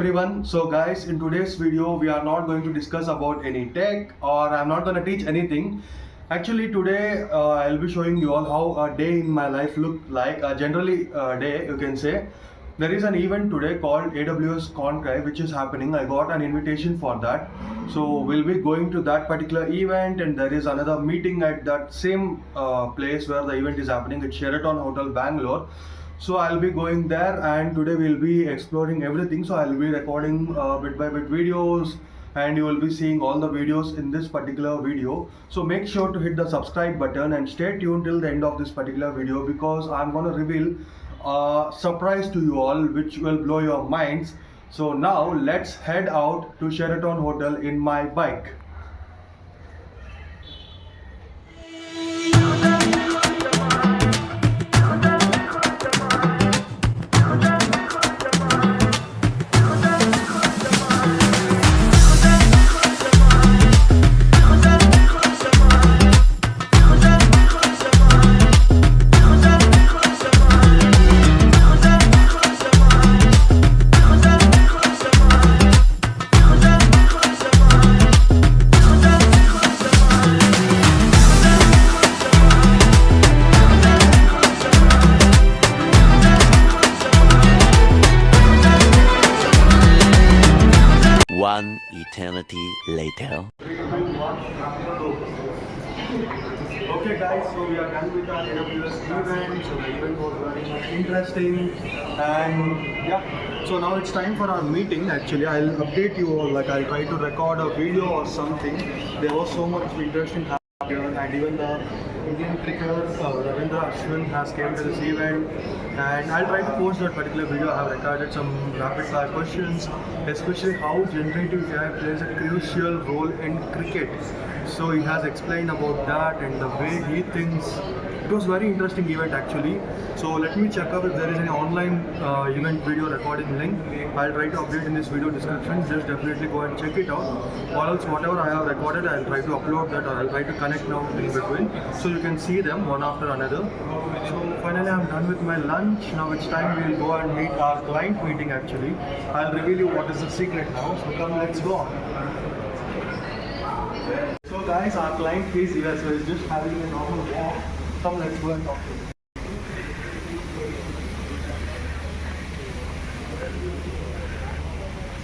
everyone. So guys, in today's video we are not going to discuss about any tech, or I'm not going to teach anything. Actually today I'll be showing you all how a day in my life look like, a generally day you can say. There is an event today called AWS Conclave which is happening. I got an invitation for that. So we'll be going to that particular event, and there is another meeting at that same place where the event is happening at Sheraton Hotel, Bangalore. So I'll be going there, and today we'll be exploring everything. So I'll be recording bit by bit videos, and you will be seeing all the videos in this particular video. So make sure to hit the subscribe button and stay tuned till the end of this particular video, because I'm going to reveal a surprise to you all which will blow your minds. So now let's head out to Sheraton Hotel in my bike. One eternity later. Okay guys, so we are done with our AWS event. So the event was very much interesting, and yeah, so now it's time for our meeting. Actually I'll update you all, like I'll try to record a video or something. There was so much interesting happening, and even the Indian cricketer Ravichandran Ashwin has came to this event, and I'll try to post that particular video. I have recorded some rapid fire questions, especially how generative AI plays a crucial role in cricket. So he has explained about that and the way he thinks. It was very interesting event actually. So let me check out if there is any online event video recording link. I'll try to update in this video description. Just definitely go and check it out. Or else whatever I have recorded, I'll try to upload that, or I'll try to connect now in between, so you can see them one after another. So finally I'm done with my lunch. Now it's time we'll go and meet our client meeting actually. I'll reveal you what is the secret now. So come, let's go on. So guys, our client is here, so he's just having a normal walk. Come, let's go and talk to him.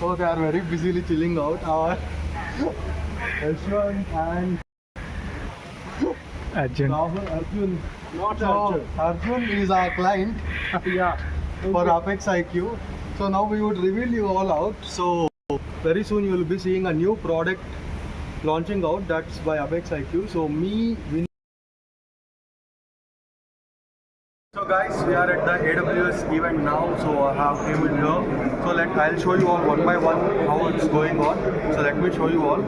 So they are very busily chilling out. Our Ashwin and Arjun. Not So Arjun is our client Yeah. for apexiq. So now we would reveal you all out. So very soon you will be seeing a new product launching out. That's by apexiq. So So guys, we are at the AWS event now. So I have came in here. So I'll show you all one by one how it's going on. So let me show you all.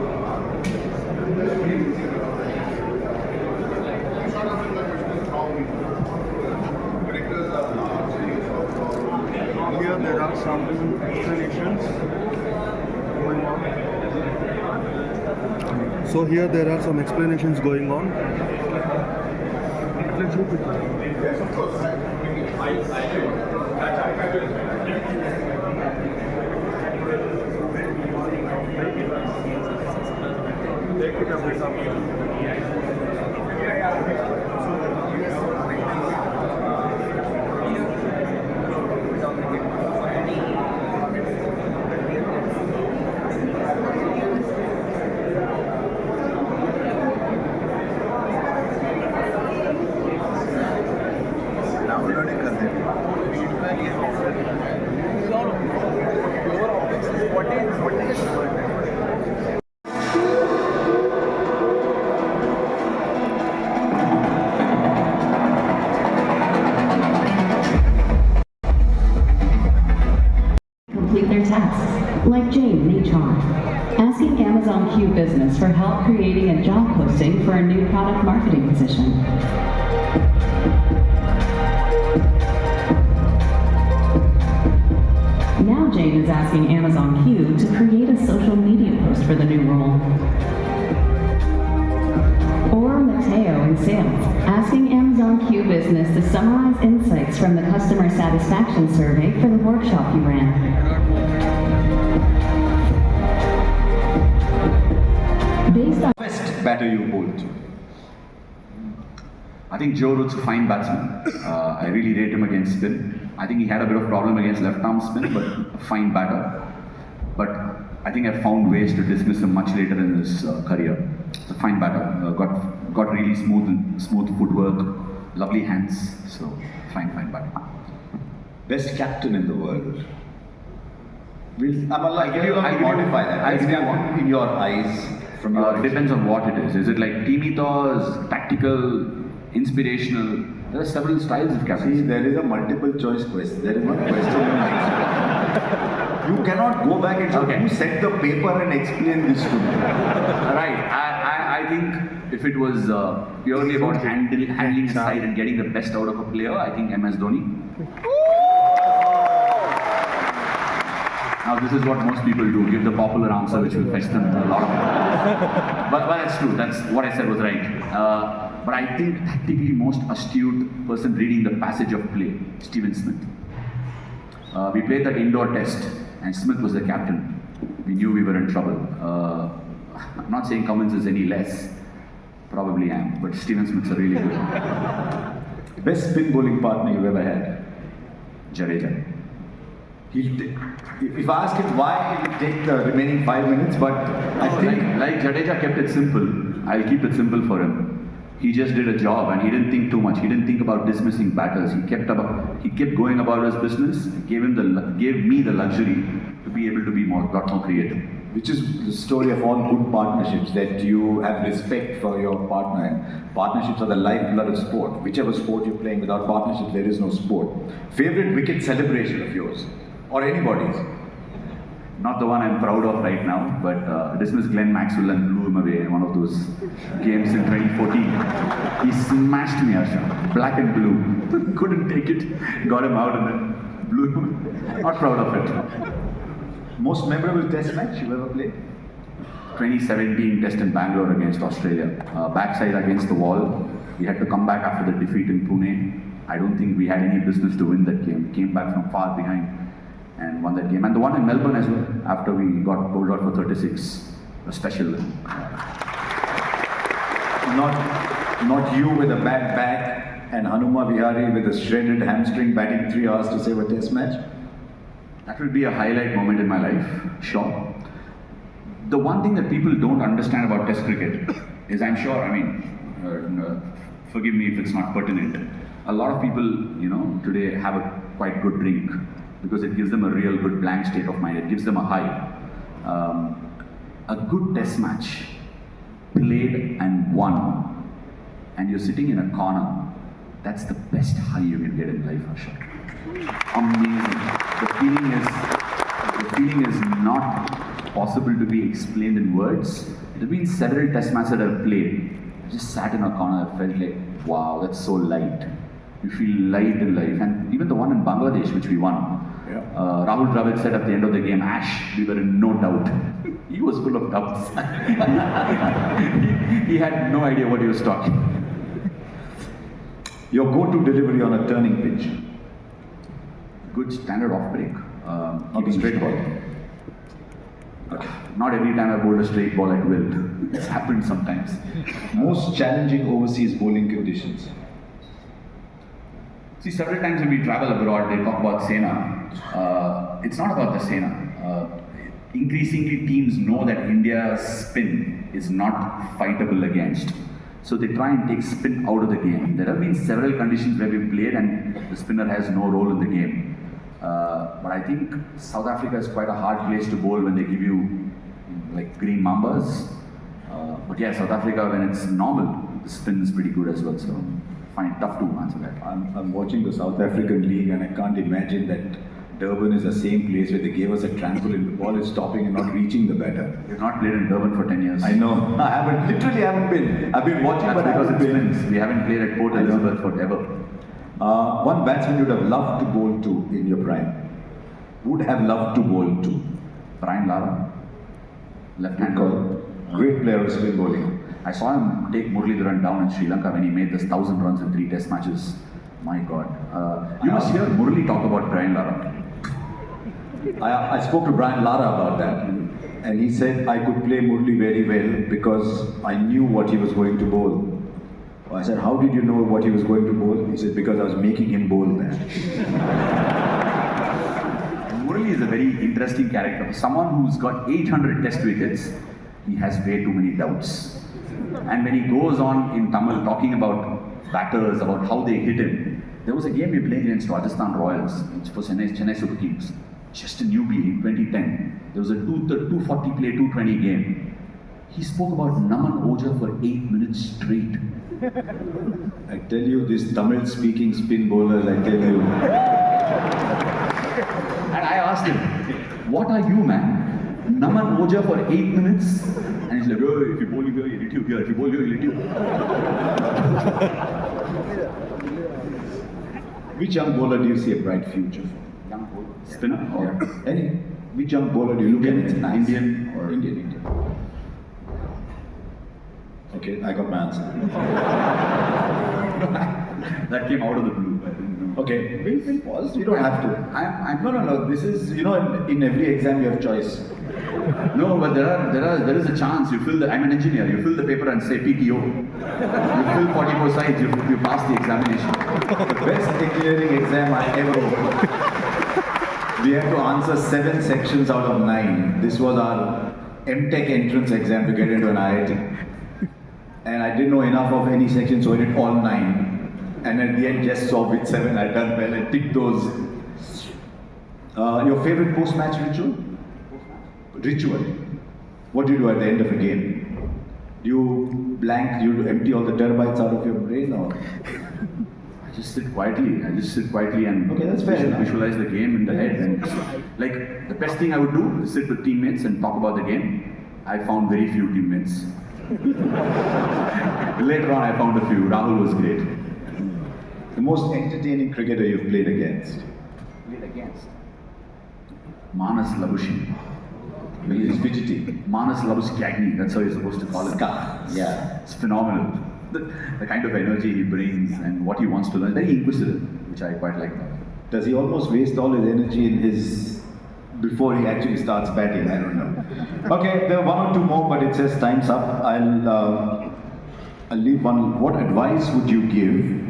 Here there are some explanations going on. So here there are some explanations going on. Let's look at it. Yes, of course. Take it up with something. Complete their tasks, like Jane in HR, asking Amazon Q Business for help creating a job posting for a new product marketing position. Now Jane is asking Amazon Q to create a social media post for the new role. Or Mateo in sales, asking Amazon Q Business to summarize insights from the customer satisfaction survey for the workshop he ran. batter you bowled to? I think Joe Root's a fine batsman. I really rate him against spin. I think he had a bit of problem against left-arm spin, but a fine batter. But I think I found ways to dismiss him much later in his career. It's a fine batter. Got really smooth footwork, lovely hands. So fine batter. Best captain in the world? I'll give you modify that. I'll give you one in your eyes. From your depends on what it is. Is it like team ethos, tactical, inspirational? There are several styles of captaincy. See, there is a multiple choice question. There is one question in next. You cannot go back and say, who set the paper and explain this to me? Right. I think if it was purely about handling a side and getting the best out of a player, I think MS Dhoni. Now this is what most people do, give the popular answer which will fetch them a lot of but that's true, that's what I said was right. But I think tactically most astute person reading the passage of play, Stephen Smith. We played that indoor test and Smith was the captain. We knew we were in trouble. I'm not saying Cummins is any less, probably am, but Stephen Smith's a really good. Best spin bowling partner you've ever had? Jadeja. If I ask him why, he will take the remaining 5 minutes, but I think... Like Jadeja kept it simple, I'll keep it simple for him. He just did a job and he didn't think too much. He didn't think about dismissing batters. He kept going about his business. Gave me the luxury to be able to be lot more creative. Which is the story of all good partnerships, that you have respect for your partner. And partnerships are the lifeblood of sport. Whichever sport you're playing, without partnership there is no sport. Favorite wicket celebration of yours? Or anybody's? Not the one I'm proud of right now, but dismissed Glenn Maxwell and blew him away in one of those games in 2014. He smashed me, Harsha, black and blue. Couldn't take it, got him out and then blew him. Not proud of it. Most memorable test match you ever played? 2017 test in Bangalore against Australia. Backside against the wall. We had to come back after the defeat in Pune. I don't think we had any business to win that game. We came back from far behind and won that game. And the one in Melbourne as well, after we got bowled out for 36. A special win. Not you with a bad back and Hanuma Vihari with a shredded hamstring batting 3 hours to save a test match? That will be a highlight moment in my life, sure. The one thing that people don't understand about Test cricket is, I'm sure, forgive me if it's not pertinent, a lot of people, today have a quite good drink because it gives them a real good blank state of mind. It gives them a high. A good Test match, played and won, and you're sitting in a corner, that's the best high you can get in life, Harsha. Amazing. The feeling is not possible to be explained in words. There have been several test matches that I've played. I just sat in a corner, I felt like, wow, that's so light. You feel light in life. And even the one in Bangladesh, which we won, Rahul Dravid said at the end of the game, Ash, we were in no doubt. He was full of doubts. he had no idea what he was talking. Your go-to delivery on a turning pitch? Good standard off break. Keeping straight ball. Not every time I bowled a straight ball at will. It's happened sometimes. Most challenging overseas bowling conditions? See, several times when we travel abroad, they talk about Sena. It's not about the Sena. Increasingly, teams know that India's spin is not fightable against. So they try and take spin out of the game. There have been several conditions where we played and the spinner has no role in the game. But I think South Africa is quite a hard place to bowl when they give you like green mambas. But yeah, South Africa, when it's normal, the spin is pretty good as well. So I find it tough to answer that. I'm watching the South African League and I can't imagine that Durban is the same place where they gave us a trampoline. The ball is stopping and not reaching the batter. We've not played in Durban for 10 years. I know. I literally haven't been. I've been watching, that's but because I haven't it been. spins. We haven't played at Port Elizabeth forever. One batsman you'd have loved to bowl to in your prime? Would have loved to bowl to? Brian Lara, left-hand call. Great player of spin bowling. I saw him take Muralidharan down in Sri Lanka when he made this 1,000 runs in 3 test matches. My God. You must hear Murali talk about Brian Lara. I spoke to Brian Lara about that. and he said I could play Murli very well because I knew what he was going to bowl. I said, how did you know what he was going to bowl? He said, because I was making him bowl that. Murali is a very interesting character. Someone who's got 800 test wickets, he has way too many doubts. And when he goes on in Tamil talking about batters, about how they hit him, there was a game we played against Rajasthan Royals, which was Chennai Super Kings. Just a newbie in 2010. There was a 240 play, 220 game. He spoke about Naman Oja for 8 minutes straight. I tell you, these Tamil speaking spin bowlers, I tell you. And I asked him, what are you, man? Naman Oja for 8 minutes? And he's like, oh, if you bowl here, you hit you here. If you bowl here, you hit you. Which young bowler do you see a bright future for? Young bowler. Spinner? Or Yeah. Any? Which young bowler do you look at? It's nice. Indian or Indian. Okay, I got my answer. That came out of the blue. I didn't know. Okay, we'll pause. You don't have to. No. This is, in every exam you have choice. No, but there is a chance. I'm an engineer. You fill the paper and say PTO. You fill 44 sides. You pass the examination. The best engineering exam I ever wrote. We had to answer 7 sections out of 9. This was our MTech entrance exam to get into an IIT. And I didn't know enough of any section, so I did all 9. And at the end, just saw which 7 I'd done well and ticked those. Your favorite post-match ritual? Ritual. What do you do at the end of a game? Do you blank? Do you empty all the terabytes out of your brain, or? I just sit quietly and Okay, that's fair enough. visualize the game in the head. And like the best thing I would do is sit with teammates and talk about the game. I found very few teammates. Later on, I found a few. Rahul was great. The most entertaining cricketer you've played against? Manas Labushi. He's fidgety. Manas Labushi, that's how you're supposed to call it. Yeah. It's phenomenal. The kind of energy he brings and what he wants to learn. Very inquisitive, which I quite like. Does he almost waste all his energy in before he actually starts batting? I don't know. Okay, there are 1 or 2 more, but it says time's up. I'll leave one. What advice would you give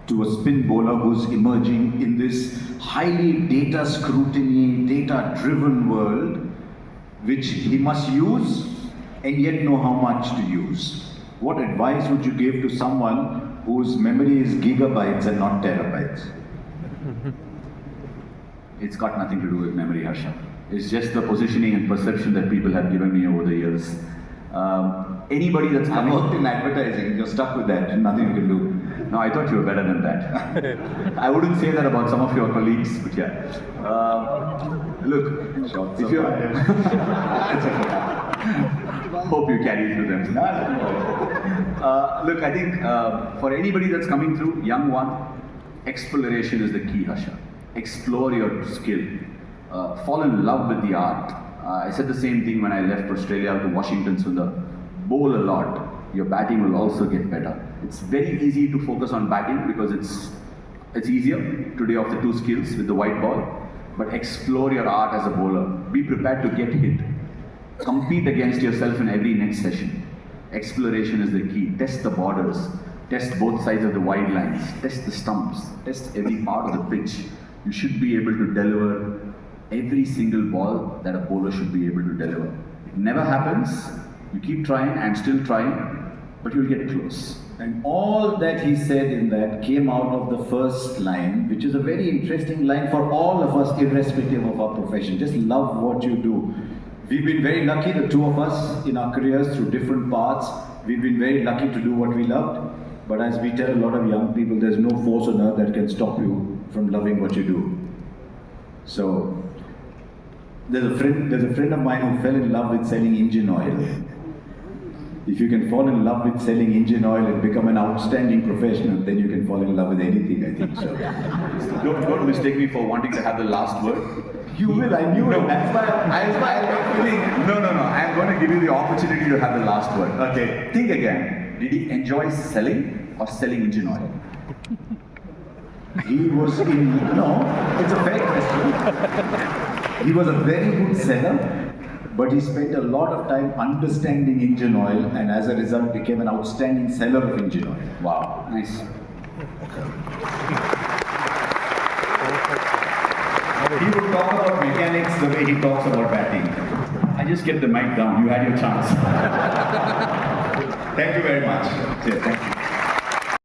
to a spin bowler who's emerging in this highly data scrutiny, data-driven world, which he must use and yet know how much to use? What advice would you give to someone whose memory is gigabytes and not terabytes? It's got nothing to do with memory, Harsha. It's just the positioning and perception that people have given me over the years. Anybody that's I coming... worked in advertising, you're stuck with that, nothing you can do. No, I thought you were better than that. I wouldn't say that about some of your colleagues, but yeah. Look, if you hope you carry it to them. Look, I think for anybody that's coming through, young one, exploration is the key, Harsha. Explore your skill. Fall in love with the art. I said the same thing when I left Australia to Washington Sundar. Bowl a lot. Your batting will also get better. It's very easy to focus on batting because it's easier today of the 2 skills with the white ball. But explore your art as a bowler. Be prepared to get hit. Compete against yourself in every next session. Exploration is the key. Test the borders. Test both sides of the wide lines. Test the stumps. Test every part of the pitch. You should be able to deliver every single ball that a bowler should be able to deliver. It never happens. You keep trying and still trying, but you'll get close. And all that he said in that came out of the first line, which is a very interesting line for all of us, irrespective of our profession. Just love what you do. We've been very lucky, the 2 of us, in our careers through different paths. We've been very lucky to do what we loved. But as we tell a lot of young people, there's no force on earth that can stop you from loving what you do. So, there's a friend of mine who fell in love with selling engine oil. If you can fall in love with selling engine oil and become an outstanding professional, then you can fall in love with anything, I think so. Don't mistake me for wanting to have the last word. You will, I knew it. That's why I'm feeling. No. I'm going to give you the opportunity to have the last word. Okay. Think again. Did he enjoy selling or selling engine oil? He was no, it's a fair question. He was a very good seller, but he spent a lot of time understanding engine oil, and as a result became an outstanding seller of engine oil. Wow, nice. He would talk about mechanics the way he talks about batting. I just kept the mic down. You had your chance. Thank you very much. Cheers. Thank you.